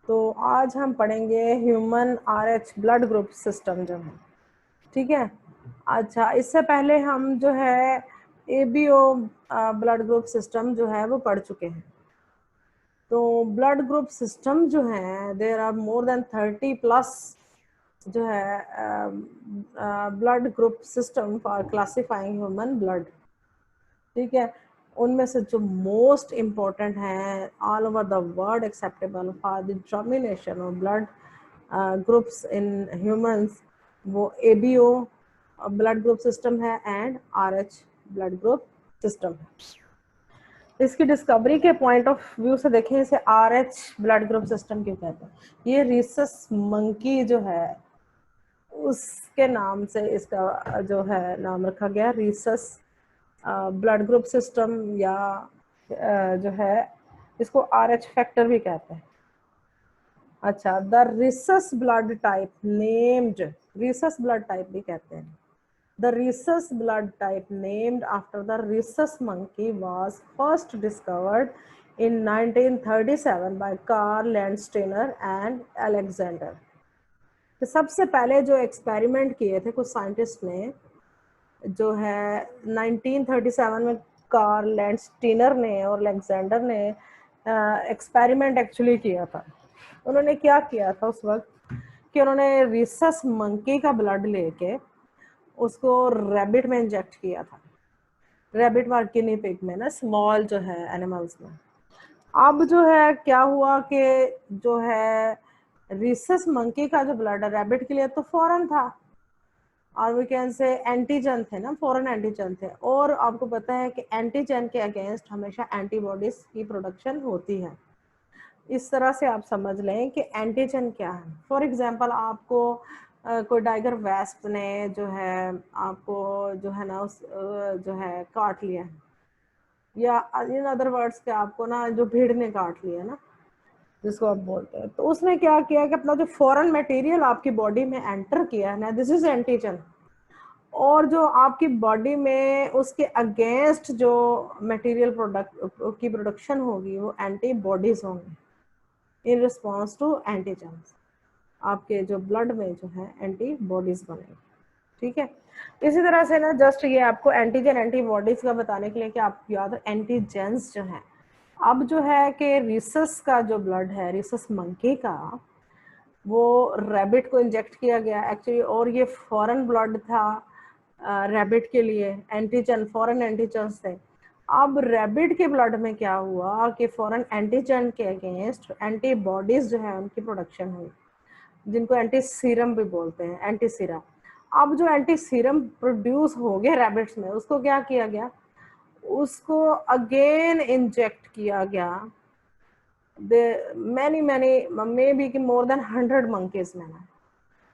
तो आज हम पढ़ेंगे human RH blood group system जो है, ठीक है। अच्छा, इससे पहले हम जो है एबीओ ब्लड ग्रुप सिस्टम जो है वो पढ़ चुके हैं। तो ब्लड ग्रुप सिस्टम जो है, there are more than 30 plus जो है blood group system for classifying human blood, ठीक है। उनमें से जो मोस्ट इम्पोर्टेंट हैं all over the world acceptable for the determination of blood groups in humans, वो एबीओ ब्लड ग्रुप सिस्टम है and Rh blood group system है। इसकी डिस्कवरी के पॉइंट ऑफ व्यू से देखें, इसे आरएच ब्लड ग्रुप सिस्टम क्यों कहते हैं। ये रीसस मंकी जो है उसके नाम से इसका जो है नाम रखा गया, रीसस ब्लड ग्रुप सिस्टम, या जो है इसको आरएच फैक्टर भी कहते हैं। अच्छा, the Rhesus blood type named, Rhesus blood type भी कहते हैं। The rhesus blood type named after the rhesus monkey was first discovered in 1937 by Carl Landsteiner and Alexander। तो सबसे पहले जो एक्सपेरिमेंट किए थे कुछ साइंटिस्ट ने, जो है 1937 में कार्ल लैंडस्टीनर ने और अलेक्जेंडर ने एक्सपेरिमेंट एक्चुअली किया था। उन्होंने क्या किया था उस वक्त कि उन्होंने रीसस मंकी का ब्लड लेके उसको रैबिट में इंजेक्ट किया था, रैबिट और गिनी पिग में ना, स्मॉल जो है एनिमल्स में। अब जो है क्या हुआ कि जो है रीसस मंकी का जो ब्लड है रैबिट के लिए तो फॉरेन था, और वी कैन से एंटीजन थे ना, फॉरेन एंटीजन थे। और आपको पता है कि एंटीजन के अगेंस्ट हमेशा एंटीबॉडीज की प्रोडक्शन होती है। इस तरह से आप समझ लें कि एंटीजन क्या है। फॉर एग्जांपल आपको कोई टाइगर वेस्प ने जो है आपको जो है ना उस जो है काट लिया, या इन अदर वर्ड्स के आपको ना जो भीड़ ने काट लिया ना, जिसको आप बोलते हैं, तो उसने क्या किया कि अपना जो फॉरेन मटेरियल आपकी बॉडी में एंटर किया है ना, दिस इज एंटीजन। और जो आपकी बॉडी में उसके अगेंस्ट जो मटेरियल प्रोडक्ट की प्रोडक्शन होगी वो एंटीबॉडीज होंगी इन रिस्पॉन्स टू एंटीजन। आपके जो ब्लड में जो है एंटीबॉडीज बनेगी, ठीक है। इसी तरह से ना जस्ट ये आपको एंटीजन एंटीबॉडीज का बताने के लिए कि आप याद एंटीजेंस जो है, अब जो है कि रीसस का जो ब्लड है, रीसस मंकी का, वो रैबिट को इंजेक्ट किया गया एक्चुअली, और ये फॉरेन ब्लड था रैबिट के लिए, एंटीजन फॉरेन एंटीजन्स थे। अब रैबिट के ब्लड में क्या हुआ कि फॉरेन एंटीजन के अगेंस्ट एंटीबॉडीज जो है उनकी प्रोडक्शन हुई, जिनको एंटी सीरम भी बोलते हैं, एंटी सीरम। अब जो एंटी सीरम प्रोड्यूस हो गया रैबिट्स में, उसको क्या किया गया, उसको अगेन इंजेक्ट किया गया मैनी मे बी कि मोर देन 100 मंकीज में।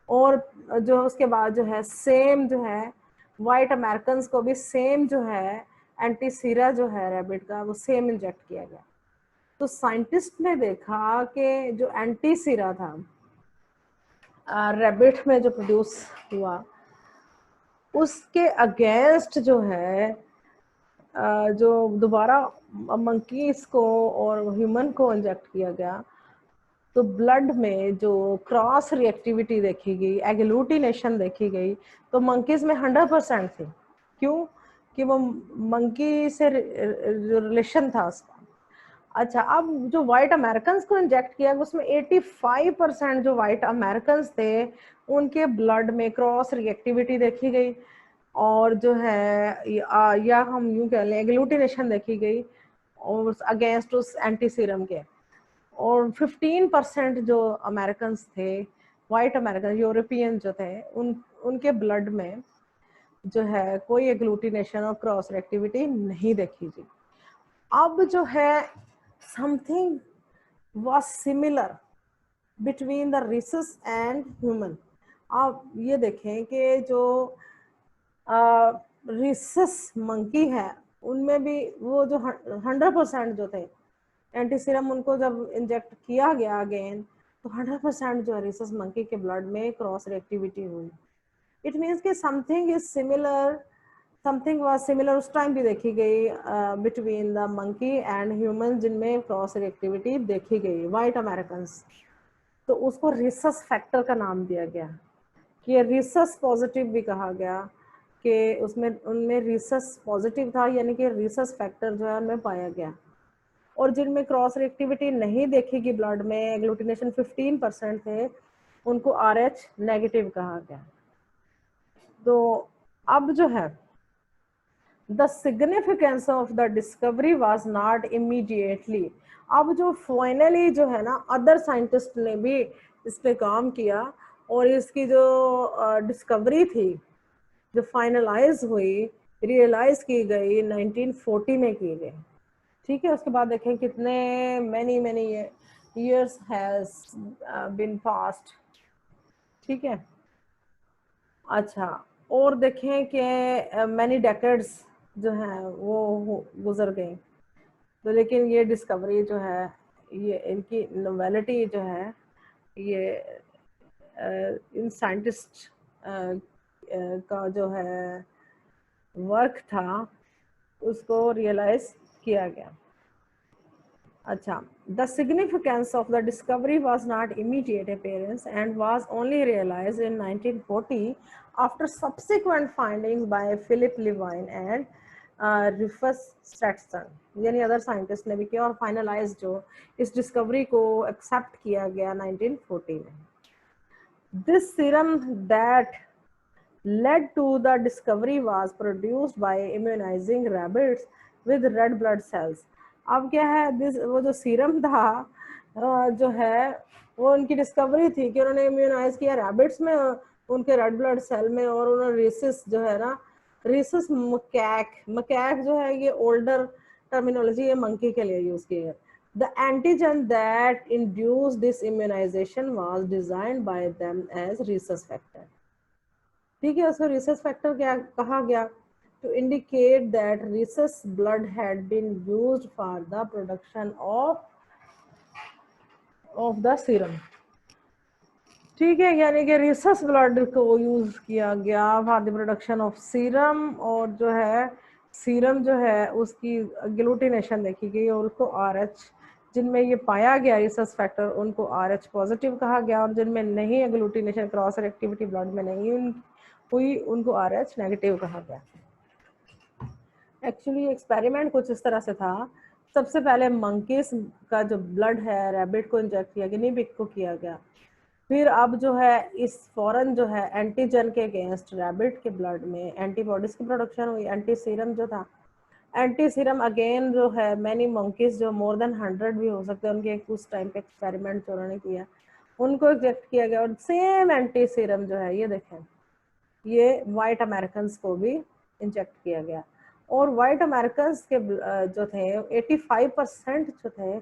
और जो उसके बाद जो है सेम जो है वाइट अमेरिकन को भी सेम जो है एंटी सीरा जो है रैबिट का वो सेम इंजेक्ट किया गया। तो साइंटिस्ट ने देखा कि जो एंटी सीरा था रैबिट में जो प्रोड्यूस हुआ, उसके अगेंस्ट जो है जो दोबारा मंकीज को और ह्यूमन को इंजेक्ट किया गया, तो ब्लड में जो क्रॉस रिएक्टिविटी देखी गई, एग्लूटिनेशन देखी गई, तो मंकीज में 100% थी। क्यों? कि वो मंकी से जो रिलेशन था उसका। अच्छा, अब जो व्हाइट अमेरिकन को इंजेक्ट किया उसमें 85% जो व्हाइट अमेरिकन थे उनके ब्लड में क्रॉस रिएक्टिविटी देखी गई, और जो है या हम यूं कह लें एग्लूटिनेशन देखी गई और अगेंस्ट उस एंटी सीरम के। और 15% जो अमेरिकन थे, वाइट अमेरिकन यूरोपियन जो थे, उनके ब्लड में जो है कोई एग्लूटिनेशन और क्रॉस रिएक्टिविटी नहीं देखी गई। अब जो है something was similar between the Rhesus and human. आप ये देखें कि जो रीसस मंकी है उनमें भी वो जो 100% जो थे एंटी सीरम, उनको जब इंजेक्ट किया गया अगेन, तो 100% जो है रीसस मंकी के ब्लड में क्रॉस रिएक्टिविटी हुई। इट मीन्स कि something is similar, something was similar उस टाइम भी देखी गई between the monkey and human, जिनमें क्रॉस रिएक्टिविटी देखी गई, वाइट अमेरिकन। तो उसको रिसस फैक्टर का नाम दिया गया, कि ये रिसस पॉजिटिव भी कहा गया, कि उसमें उनमें रिसस पॉजिटिव था, यानी कि रिसस फैक्टर जो है उनमें पाया गया। और जिनमें क्रॉस रिएक्टिविटी नहीं देखी गई ब्लड में, एग्लूटिनेशन 15% थे, उनको RH नेगेटिव कहा गया। तो अब जो है the significance of the discovery was not immediately, अब जो फाइनली जो है ना अदर साइंटिस्ट ने भी इस पे काम किया और इसकी जो डिस्कवरी थी, जो फाइनलाइज हुई, रियलाइज की गई 1940 में की गई। ठीक है, उसके बाद देखें कितने many years has been passed। ठीक है, अच्छा, और देखें कि मैनी डेकेड्स जो है वो गुजर गई, तो लेकिन ये डिस्कवरी जो है, ये इनकी नोवेलिटी जो है, ये इन साइंटिस्ट का जो है वर्क था, उसको रियलाइज किया गया। अच्छा, the significance of the discovery was not immediate appearance and was only realized in 1940 after subsequent findings by Philip Levine and Rufus Stetson, यानी अदर साइंटिस्ट ने भी किया और फाइनलाइज जो इस डिस्कवरी को एक्सेप्ट किया गया 1940 में। This serum that led to the discovery was produced by immunizing rabbits with red blood cells। अब क्या है, वो जो सीरम था जो है वो उनकी डिस्कवरी थी कि उन्होंने इम्यूनाइज किया रैबिट्स में, उनके रेड ब्लड सेल में, और उन्होंने रिसिस जो है ना, रिसिस मकैक जो है, ये ओल्डर टर्मिनोलॉजी है, मंकी के लिए यूज की है। The antigen that induced this immunization was designed by them as rhesus factor। ठीक है, उसको rhesus factor क्या कहा गया, to indicate that rhesus blood had been used for the production of the serum। ठीक है, यानी कि rhesus blood को यूज किया गया for the production of serum, और जो है सीरम जो है उसकी ग्लूटिनेशन देखी गई और उसको RH, जिनमें ये पाया गया रिसस फैक्टर उनको RH पॉजिटिव कहा गया, और जिनमें नहीं एग्लूटिनेशन क्रॉस रिएक्टिविटी ब्लड में नहीं हुई उनको RH नेगेटिव कहा गया। एक्चुअली एक्सपेरिमेंट कुछ इस तरह से था, सबसे पहले मंकीज का जो ब्लड है रैबिट को इंजेक्ट किया, गिनी पिग को किया गया, फिर अब जो है इस फॉरन जो है एंटीजन के अगेंस्ट रैबिट के ब्लड में एंटीबॉडीज की प्रोडक्शन हुई, एंटी सीरम जो था, एंटी सीरम अगेन जो है मैनी मंकीज जो मोर देन 100 भी हो सकते हैं, उनके उस टाइम पे एक्सपेरिमेंट जो उन्होंने किया उनको इंजेक्ट किया गया, और सेम एंटी सीरम जो है ये देखें, ये वाइट अमेरिकन को भी इंजेक्ट किया गया, और वाइट अमेरिकन के जो थे 85% जो थे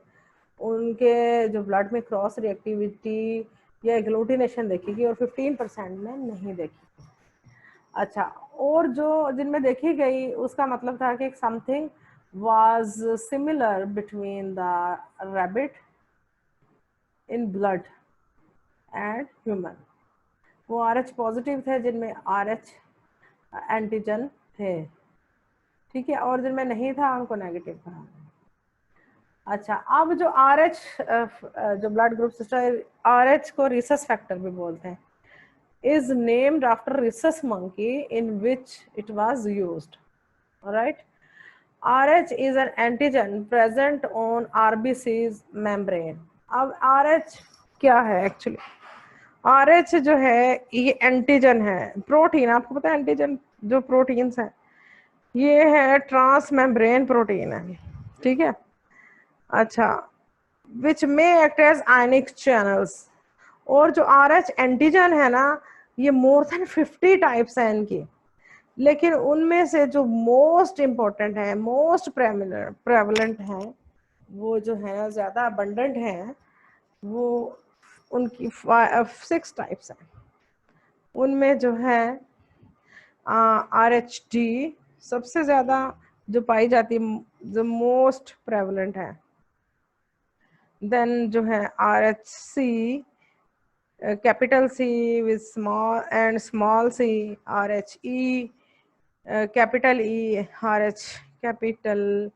उनके जो ब्लड में क्रॉस रिएक्टिविटी या एग्लूटिनेशन देखी गई और 15% में नहीं देखी। अच्छा, और जो जिनमें देखी गई उसका मतलब था कि something was similar between the rabbit in blood and human. वो RH पॉजिटिव थे जिनमें RH एंटीजन थे, ठीक है, और जिनमें नहीं था उनको नेगेटिव था। अच्छा, अब जो RH जो ब्लड ग्रुप सिस्टम, RH को रिसस फैक्टर भी बोलते हैं, is named after rhesus monkey in which it was used। Alright, RH is an antigen present on RBC's membrane। अब RH क्या है एक्चुअली, RH जो है ये एंटीजन है, प्रोटीन, आपको पता है एंटीजन जो प्रोटीन्स है ये है ट्रांस मेम्ब्रेन प्रोटीन है, ठीक है। अच्छा, विच में एक्ट एज आयनिक चैनल्स, और जो RH एंटीजन है ना ये मोर देन 50 टाइप्स है इनकी, लेकिन उनमें से जो मोस्ट इम्पोर्टेंट है, मोस्ट प्रेवलेंट है, वो जो है ज्यादा अबंडेंट है, वो उनकी 6 टाइप्स है। उनमें जो है RHD सबसे ज्यादा जो पाई जाती है, जो मोस्ट प्रेवलेंट है, देन जो है RHC capital C with small and small c, RHE, capital E, RH capital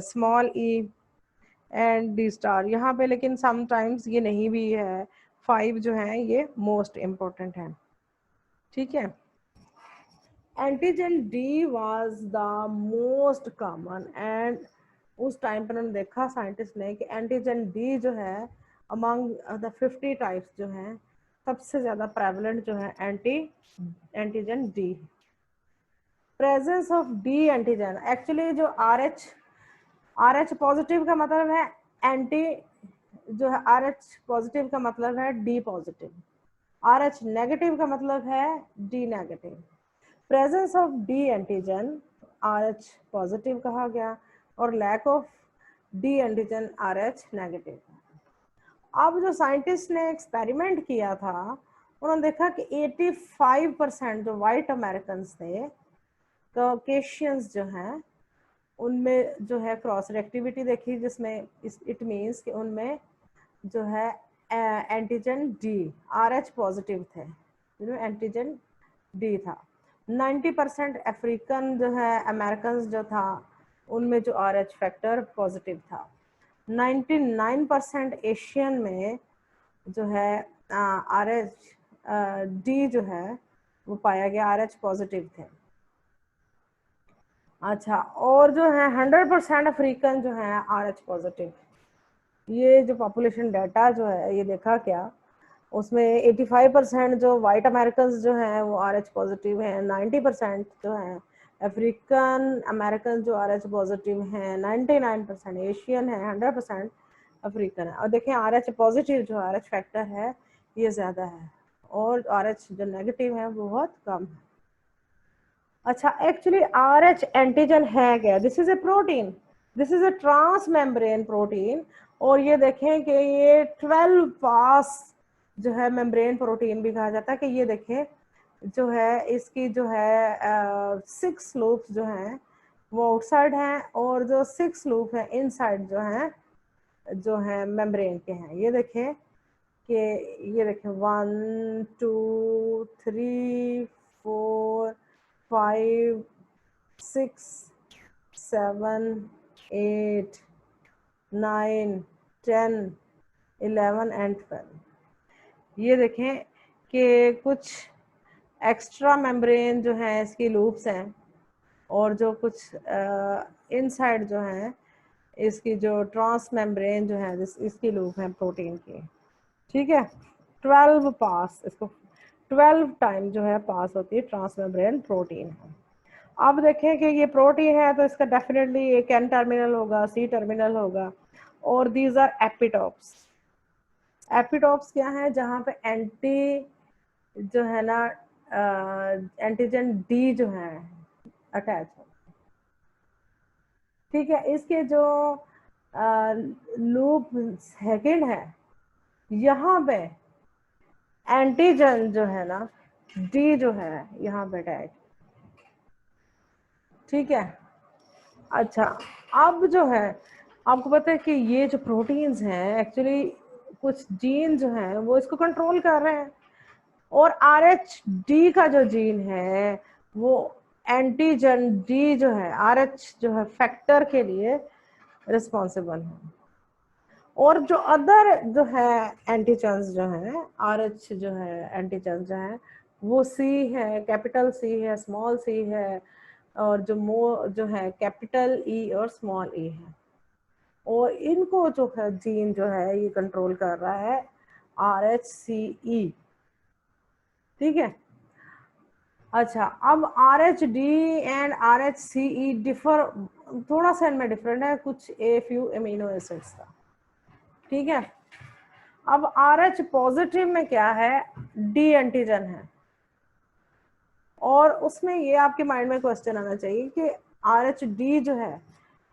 small e, and D star यहाँ पे, लेकिन समटाइम्स ये नहीं भी है। 5 जो है ये मोस्ट इम्पोर्टेंट है, ठीक है। Antigen D was the most common, and उस टाइम पर उन्होंने देखा साइंटिस्ट ने कि एंटीजन डी जो है अमंग द 50 टाइप्स जो हैं सबसे ज़्यादा प्रेवलेंट जो है antigen D. Presence of D antigen, actually जो आर एच पॉजिटिव का मतलब है एंटी, जो है आर एच पॉजिटिव का मतलब है D positive, R H negative का मतलब है D negative. Presence of D antigen R H positive कहा गया, और lack of D antigen R H negative. अब जो साइंटिस्ट ने एक्सपेरिमेंट किया था, उन्होंने देखा कि 85% जो वाइट अमेरिकन थे, कॉकेशियंस जो हैं, उनमें जो है क्रॉस रिएक्टिविटी देखी, जिसमें इट मीन्स कि उनमें जो है antigen D R H positive थे, जिनमें एंटीजन डी था। 90% अफ्रीकन जो है अमेरिकन जो था, उनमें जो आर एच फैक्टर पॉजिटिव था। 99% एशियन में जो है आर एच डी जो है वो पाया गया, आर एच पॉजिटिव थे। अच्छा, और जो है 100% अफ्रीकन जो है आर एच पॉजिटिव। ये जो पॉपुलेशन डाटा जो है ये देखा क्या, उसमें 85% जो वाइट अमेरिकन जो हैं वो आर एच पॉजिटिव हैं, 90% जो हैं अफ्रीकन अमेरिकन जो आर एच पॉजिटिव हैं, 99% एशियन है, 100% अफ्रीकन है। और देखें आर एच पॉजिटिव जो आर एच फैक्टर है ये ज़्यादा है, और आर एच जो नेगेटिव है वो बहुत कम है। अच्छा, एक्चुअली आर एच एंटीजन है क्या? This is a protein, this is a transmembrane protein, और ये देखें कि ये 12 पास जो है मेम्ब्रेन प्रोटीन भी कहा जाता है। कि ये देखें जो है इसकी जो है 6 लूप्स जो हैं वो आउटसाइड हैं, और जो 6 लूप है इनसाइड जो है मेम्ब्रेन के हैं। ये देखें कि ये देखें 1 2 3 4 5 6 7 8 9 10 11 एंड 12। ये देखें कि कुछ एक्स्ट्रा मेम्ब्रेन जो है इसकी लूप्स हैं, और जो कुछ इनसाइड जो है इसकी जो ट्रांस मेम्ब्रेन जो है इसकी लूप है प्रोटीन की, ठीक है। 12 पास, इसको 12 टाइम जो है पास होती है ट्रांस मेम्ब्रेन प्रोटीन है। अब देखें कि ये प्रोटीन है तो इसका डेफिनेटली एक एन टर्मिनल होगा, सी टर्मिनल होगा, और दीज आर एपिटॉप्स। एपिटॉप्स क्या है? जहाँ पे एंटी जो है ना एंटीजन डी जो है अटैच हो, ठीक है। इसके जो लूप सेकेंड है, यहाँ पे एंटीजन जो है ना डी जो है यहाँ पे अटैच, ठीक है। अच्छा, अब जो है आपको पता है कि ये जो प्रोटीन्स हैं एक्चुअली कुछ जीन जो हैं वो इसको कंट्रोल कर रहे हैं, और आर एच डी का जो जीन है वो एंटीजन डी जो है आर एच जो है फैक्टर के लिए रिस्पॉन्सिबल है। और जो अदर जो है एंटीजन्स जो है आर एच जो है एंटीजन्स जो है वो सी है, कैपिटल सी है, स्मॉल सी है, और जो है कैपिटल ई और स्मॉल ई है। और इनको जो है जीन जो है ये कंट्रोल कर रहा है आर एच सी ई, ठीक है। अच्छा, अब R H D and R H C E differ थोड़ा सा इनमें डिफरेंट है, कुछ ए फ्यू एमिनो एसिड्स का, ठीक है। अब आर एच पॉजिटिव में क्या है? डी एंटीजन है, और उसमें ये आपके माइंड में क्वेश्चन आना चाहिए कि आर एच डी जो है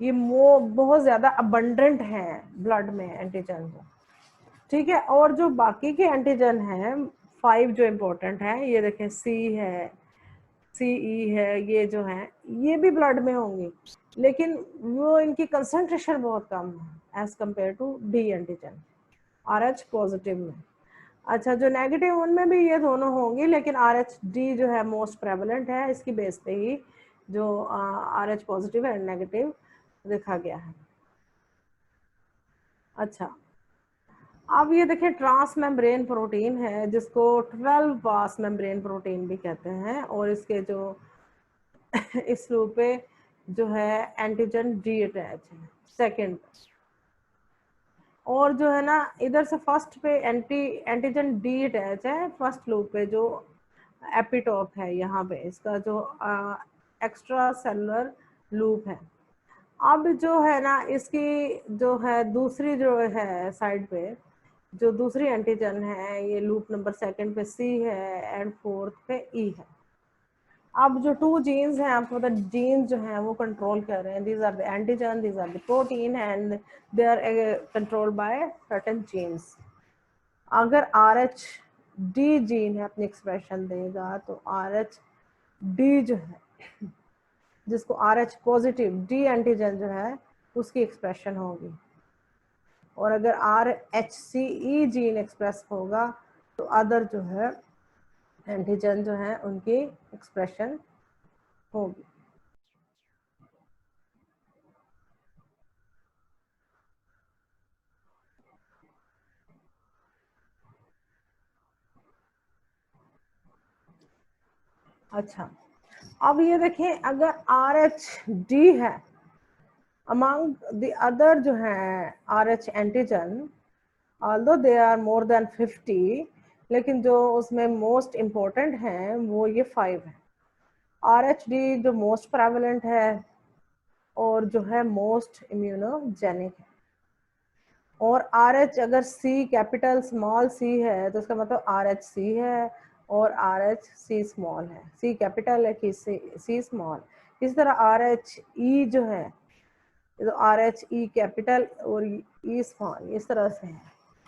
ये बहुत ज्यादा अबंडेंट है ब्लड में एंटीजन, ठीक है। और जो बाकी के एंटीजन हैं 5 जो इम्पोर्टेंट है, ये देखें सी है, सी ई है, ये जो है ये भी ब्लड में होंगी, लेकिन वो इनकी कंसंट्रेशन बहुत कम है as compared to D antigen R H positive में। अच्छा, जो नेगेटिव उनमें भी ये दोनों होंगी, लेकिन आर एच डी जो है मोस्ट प्रेवलेंट है, इसकी बेस पे ही जो R H positive and negative देखा गया है। अच्छा, अब ये देखिए ट्रांस मेम्ब्रेन प्रोटीन है जिसको 12 पास मेम्ब्रेन प्रोटीन भी कहते हैं, और इसके जो इस लूप पे जो है एंटीजन डी अटैच है सेकंड, और जो है ना इधर से फर्स्ट पे एंटीजन डी अटैच है फर्स्ट लूप पे जो एपिटोप है यहाँ पे, इसका जो एक्स्ट्रा सेलुलर लूप है। अब जो है ना इसकी जो है दूसरी जो है साइड पे जो दूसरी एंटीजन है, ये लूप नंबर सेकंड पे सी है एंड फोर्थ पे ई है। अब जो टू जीन्स हैं, आपको पता जीन्स जो हैं वो कंट्रोल कर रहे हैं, these are the antigen, these are the protein and they are controlled by certain genes. अगर आर एच डी जीन है अपनी एक्सप्रेशन देगा तो आर एच डी जो है जिसको R H positive D antigen जो है उसकी एक्सप्रेशन होगी, और अगर R H C E gene express होगा तो अदर जो है एंटीजन जो है उनकी एक्सप्रेशन होगी। अच्छा, अब ये देखें अगर आर एच डी है among the other जो है R H antigen, although they are more than 50, लेकिन जो उसमें मोस्ट इम्पोर्टेंट हैं वो ये 5 है। आर एच डी जो मोस्ट प्रेवलेंट है और जो है मोस्ट इम्यूनोजेनिक है, और आर एच अगर सी कैपिटल स्मॉल सी है तो उसका मतलब आर एच सी है और आर एच सी स्मॉल है, सी कैपिटल है कि सी स्मॉल। इस तरह आर एच ई जो है तो आर एच ई कैपिटल और ई स्मॉल इस तरह से है,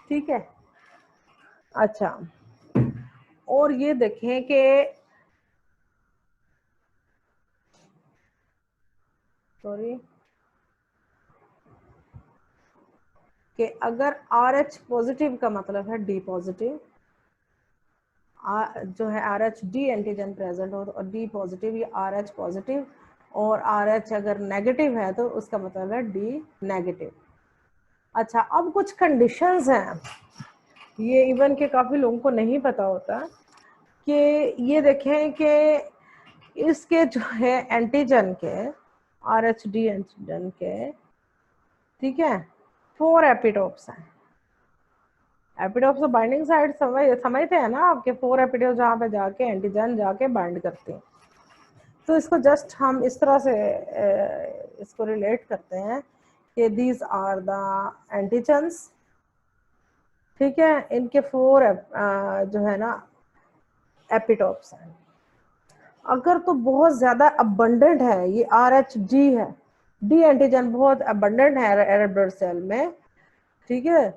ठीक है। अच्छा, और ये देखें कि सॉरी कि अगर आर एच पॉजिटिव का मतलब है डी पॉजिटिव, जो है are H D antigen present हो और डी पॉजिटिव या आर एच पॉजिटिव, और आर एच अगर नेगेटिव है तो उसका मतलब है डी नेगेटिव। अच्छा, अब कुछ कंडीशंस हैं, ये इवन के काफ़ी लोगों को नहीं पता होता कि ये देखें कि इसके जो है एंटीजन के आर एच डी एंटीजन के, ठीक है, 4 एपिटोप्स हैं। एपिटोप्स तो बाइंडिंग साइड समझते हैं ना आपके, 4 एपिटोप्स जहाँ पे जाके एंटीजन जाके बाइंड करते हैं। तो इसको जस्ट हम इस तरह से इसको रिलेट करते हैं कि दीज आर द एंटीजन्स, ठीक है, इनके 4 जो है ना एपिटोप्स हैं। अगर तो बहुत ज्यादा अबंडेंट है, ये आर एच डी है, डी एंटीजन बहुत अबंडेंट है रेड ब्लड सेल में, ठीक है,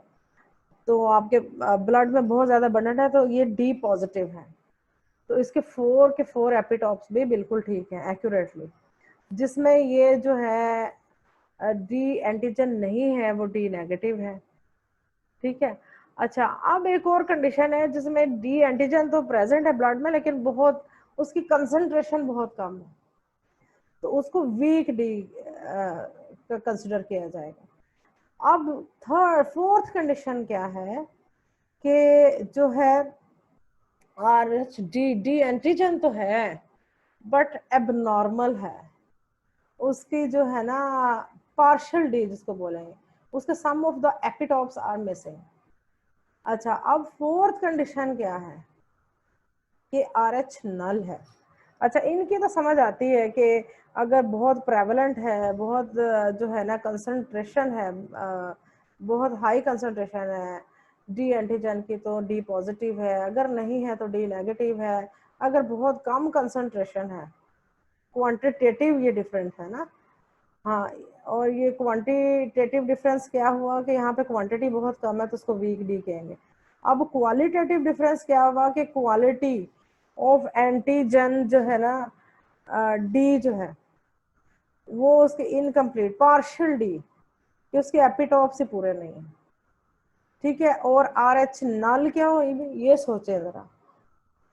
तो आपके ब्लड में बहुत ज्यादा अबंडेंट है तो ये डी पॉजिटिव है, तो इसके 4 के 4 एपिटोप्स भी बिल्कुल ठीक है एक्यूरेटली। जिसमें ये जो है डी एंटीजन नहीं है वो डी नेगेटिव है, ठीक है। अच्छा, अब एक और कंडीशन है जिसमें डी एंटीजन तो प्रेजेंट है ब्लड में लेकिन बहुत उसकी कंसंट्रेशन बहुत कम है, तो उसको वीक डी कंसिडर किया जाएगा। अब फोर्थ कंडीशन क्या है कि जो है are H D D antigen तो है बट एबनॉर्मल है, उसकी जो है ना पार्शियल डी जिसको बोलेंगे, उसके sum of the epitopes are missing. अच्छा, अब फोर्थ कंडीशन क्या है कि आर एच नल है। अच्छा, इनकी तो समझ आती है कि अगर बहुत प्रेवलेंट है, बहुत जो है ना कंसंट्रेशन है, बहुत हाई कंसंट्रेशन है डी एंटीजन की तो डी पॉजिटिव है, अगर नहीं है तो डी नेगेटिव है, अगर बहुत कम कंसंट्रेशन है, क्वांटिटेटिव ये डिफरेंस है ना। हाँ, और ये क्वांटिटेटिव डिफरेंस क्या हुआ कि यहाँ पे क्वांटिटी बहुत कम है तो उसको वीक डी कहेंगे। अब क्वालिटेटिव डिफरेंस क्या हुआ कि क्वालिटी ऑफ एंटीजन जो है ना डी जो है वो उसके इनकम्प्लीट पार्शियल डी कि उसके एपिटॉप से पूरे नहीं है, ठीक है। और आर एच नल क्या हो, ये सोचे जरा,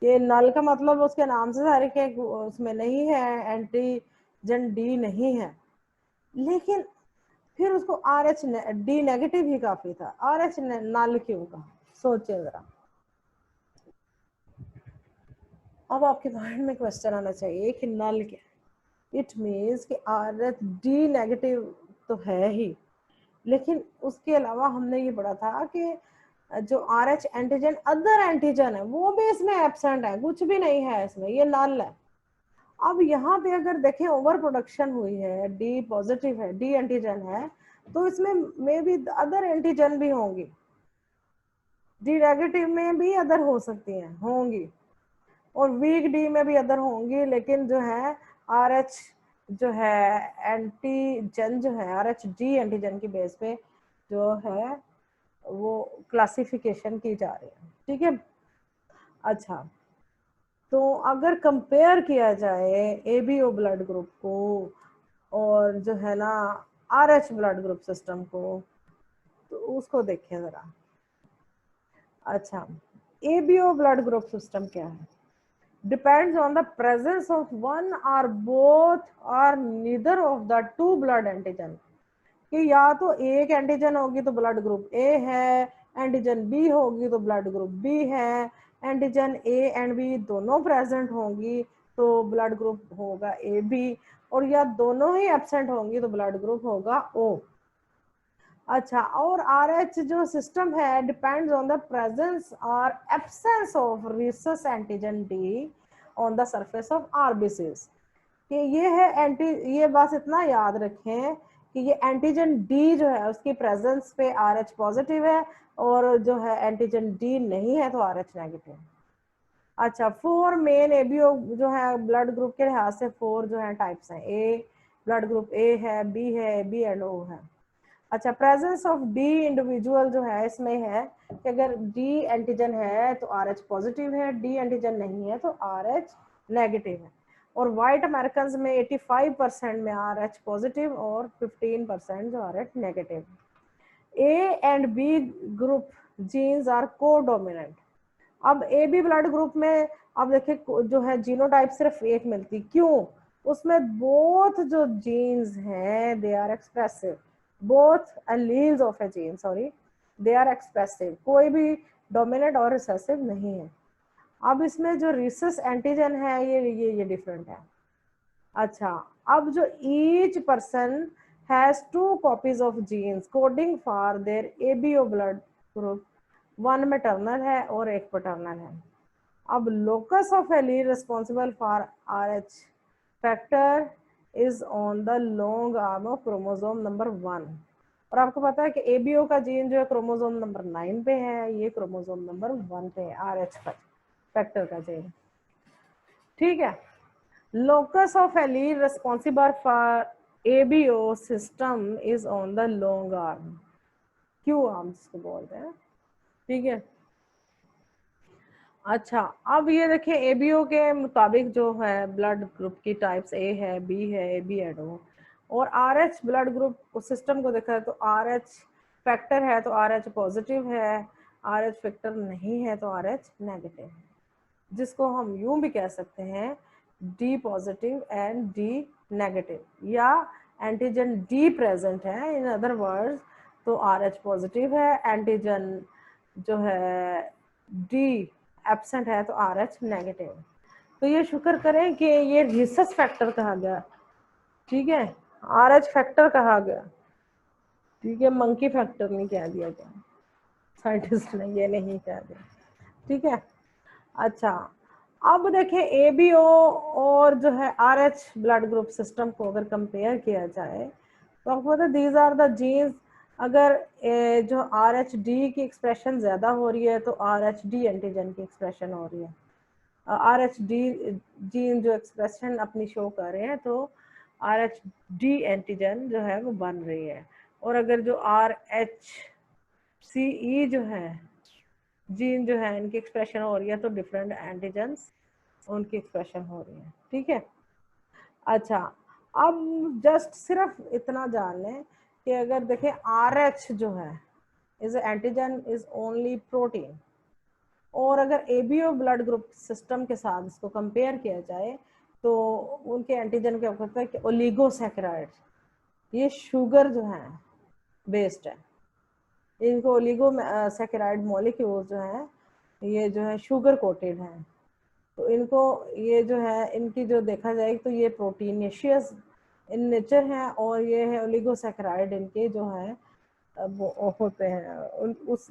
ये नल का मतलब उसके नाम से सारे के उसमें नहीं है, एंटीजन डी नहीं है, लेकिन फिर उसको आर एच डी नेगेटिव ही काफी था, आर एच नल क्यों कहा? सोचिए जरा। अब आपके माइंड में क्वेश्चन आना चाहिए कि नल क्या, इट मीन्स कि आर एच डी नेगेटिव तो है ही, लेकिन उसके अलावा हमने ये पढ़ा था कि जो R H antigen other antigen है वो भी इसमें एब्सेंट है, कुछ भी नहीं है इसमें, ये नल है। अब यहाँ पे अगर देखें ओवर प्रोडक्शन हुई है, डी पॉजिटिव है, डी एंटीजन है, तो इसमें मे बी अदर एंटीजन भी होंगी, डी नेगेटिव में भी अदर हो सकती हैं, होंगी, और वीक डी में भी अदर होंगी, लेकिन जो है आर एच जो है एंटीजन जो है आर एच डी एंटीजन की बेस पे जो है वो क्लासिफिकेशन की जा रही है, ठीक है। अच्छा, तो अगर कंपेयर किया जाए एबीओ ब्लड ग्रुप को और जो है ना आरएच ब्लड ग्रुप सिस्टम को, तो उसको देखें जरा। अच्छा, एबीओ ब्लड ग्रुप सिस्टम क्या है? Depends on the presence of one और बोथ और neither of the two blood antigen, कि या तो एक एंटीजन होगी तो ब्लड ग्रुप ए है, एंटीजन बी होगी तो ब्लड ग्रुप बी है, एंटीजन ए एंड बी दोनों प्रेजेंट होंगी तो ब्लड ग्रुप होगा ए बी, और या दोनों ही एब्सेंट होंगी तो ब्लड ग्रुप होगा ओ। अच्छा, और आर एच जो सिस्टम है डिपेंड्स ऑन द प्रेजेंस और absence of rhesus antigen D on the surface of RBCs, कि ये है एंटी, ये बस इतना याद रखें कि ये एंटीजन डी जो है उसकी प्रेजेंस पे आर एच पॉजिटिव है, और जो है एंटीजन डी नहीं है तो आर एच नेगेटिव। अच्छा, 4 मेन एबीओ जो है ब्लड ग्रुप के लिहाज से 4 जो है टाइप्स हैं, ए ब्लड ग्रुप ए है, बी है, बी एंड ओ है। अच्छा, प्रेजेंस ऑफ डी इंडिविजुअल जो है इसमें है कि अगर डी एंटीजन है तो आर एच पॉजिटिव है, डी एंटीजन नहीं है तो आर एच नेगेटिव है, और व्हाइट अमेरिकन में 85% में आर एच पॉजिटिव और 15% जो R H negative. A and B group genes are codominant. अब ए बी ब्लड ग्रुप में अब देखिए जो है जीनोटाइप सिर्फ एक मिलती, क्यों? उसमें बोथ जो जीन्स हैं they are expressive, both alleles of a gene sorry they are expressive, कोई भी डोमिनेंट और रिसेसिव नहीं है। अब इसमें जो रिसेस एंटीजन है ये डिफरेंट है। अच्छा, अब जो each person has 2 copies of genes coding for their ABO blood group, one maternal है और एक पैटर्नल है। अब locus of allele responsible for R H factor is on the long arm of chromosome number 1, और आपको पता है कि एबीओ का जीन जो है क्रोमोसोम नंबर 9 पे है, ये क्रोमोसोम नंबर 1 पे है आर एच फैक्टर का जीन, ठीक है। Locus of allele responsible for ABO system is on the long arm, Q arm जिसको बोलते हैं, ठीक है। अच्छा, अब ये देखिए एबीओ के मुताबिक जो है ब्लड ग्रुप की टाइप्स ए है, बी है, ए बी एंड ओ, और R H blood group system को देखा है तो आर एच फैक्टर है तो आर एच पॉजिटिव है, आर एच फैक्टर नहीं है तो आर एच नेगेटिव है, जिसको हम यूं भी कह सकते हैं D positive and D negative, या एंटीजन डी प्रेजेंट है, इन अदर वर्ड्स तो आर एच पॉजिटिव है, एंटीजन जो है डी एब्सेंट है तो आर एच नेगेटिव। तो ये शुक्र करें कि ये रिसस फैक्टर कहा गया, ठीक है, आर एच फैक्टर कहा गया, ठीक है, मंकी फैक्टर नहीं कह दिया गया, साइंटिस्ट ने ये नहीं कह दिया, ठीक है। अच्छा, अब देखें एबीओ और जो है आरएच ब्लड ग्रुप सिस्टम को अगर कंपेयर किया जाए तो आपको पता है दीज आर द जीन्स, अगर जो आर एच डी की एक्सप्रेशन ज्यादा हो रही है तो आर एच डी एंटीजन की एक्सप्रेशन हो रही है, आर एच डी जीन जो एक्सप्रेशन अपनी शो कर रहे हैं तो आर एच डी एंटीजन जो है वो बन रही है, और अगर जो आर एच सी ई जो है जीन जो है इनकी एक्सप्रेशन हो रही है तो डिफरेंट एंटीजन्स उनकी एक्सप्रेशन हो रही है, ठीक है। अच्छा, अब जस्ट सिर्फ इतना जान लें कि अगर देखें आर एच जो है is antigen is only protein, और अगर एबीओ ब्लड ग्रुप सिस्टम के साथ इसको कंपेयर किया जाए तो उनके एंटीजन क्या होता है कि ओलिगोसैकेराइड, ये शुगर जो है बेस्ड है। इनको ओलिगो सैकेराइड मॉलिक्यूल जो है ये जो है शुगर कोटेड है। तो इनको ये जो है इनकी जो देखा जाए तो ये प्रोटीनेशियस इन नेचर है और ये है ओलिगोसैकेराइड इनके जो है वो होते हैं उस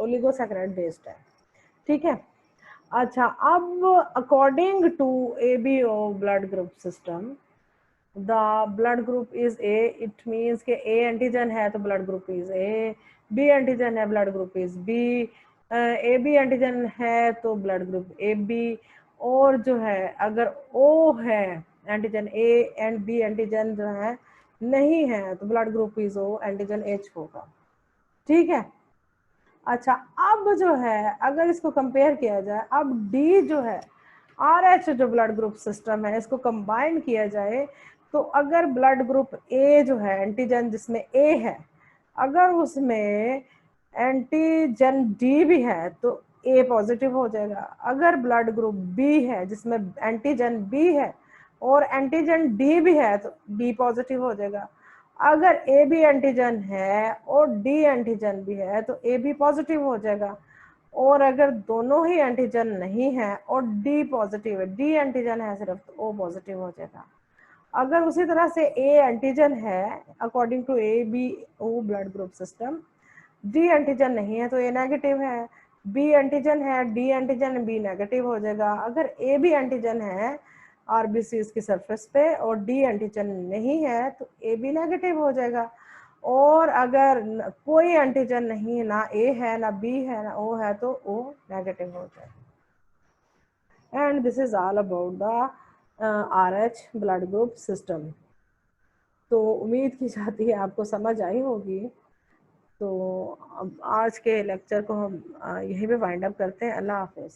ओलिगोसैकेराइड बेस्ड है। ठीक है। अच्छा, अब according to ABO blood group system, the blood group is A, it means के ए एंटीजन है तो blood group is A, B antigen है blood group is B, A B antigen है तो ब्लड ग्रुप ए बी, और जो है अगर ओ है antigen A and B antigen जो है नहीं है तो blood group is O, antigen H होगा। ठीक है। अच्छा, अब जो है अगर इसको कंपेयर किया जाए, अब डी जो है RH जो ब्लड ग्रुप सिस्टम है इसको कंबाइन किया जाए, तो अगर ब्लड ग्रुप ए जो है एंटीजन जिसमें ए है, अगर उसमें एंटीजन डी भी है तो ए पॉजिटिव हो जाएगा। अगर ब्लड ग्रुप बी है जिसमें एंटीजन बी है और एंटीजन डी भी है तो बी पॉजिटिव हो जाएगा। अगर ए बी एंटीजन है और डी एंटीजन भी है तो ए बी पॉजिटिव हो जाएगा। और अगर दोनों ही एंटीजन नहीं है और डी पॉजिटिव है, डी एंटीजन है सिर्फ, तो ओ पॉजिटिव हो जाएगा। अगर उसी तरह से ए एंटीजन है according to ABO blood group system, D antigen नहीं है तो ए नेगेटिव है, बी एंटीजन है, डी एंटीजन, बी नेगेटिव हो जाएगा। अगर ए बी एंटीजन है RBCs की सरफेस पे और डी एंटीजन नहीं है तो ए बी नेगेटिव हो जाएगा। और अगर कोई एंटीजन नहीं है, ना ए है ना बी है ना ओ है, तो ओ नेगेटिव हो जाएगा। And this is all about the RH blood group system. तो उम्मीद की जाती है आपको समझ आई होगी। तो अब आज के लेक्चर को हम यहीं पे वाइंड अप करते हैं। अल्लाह हाफिज़।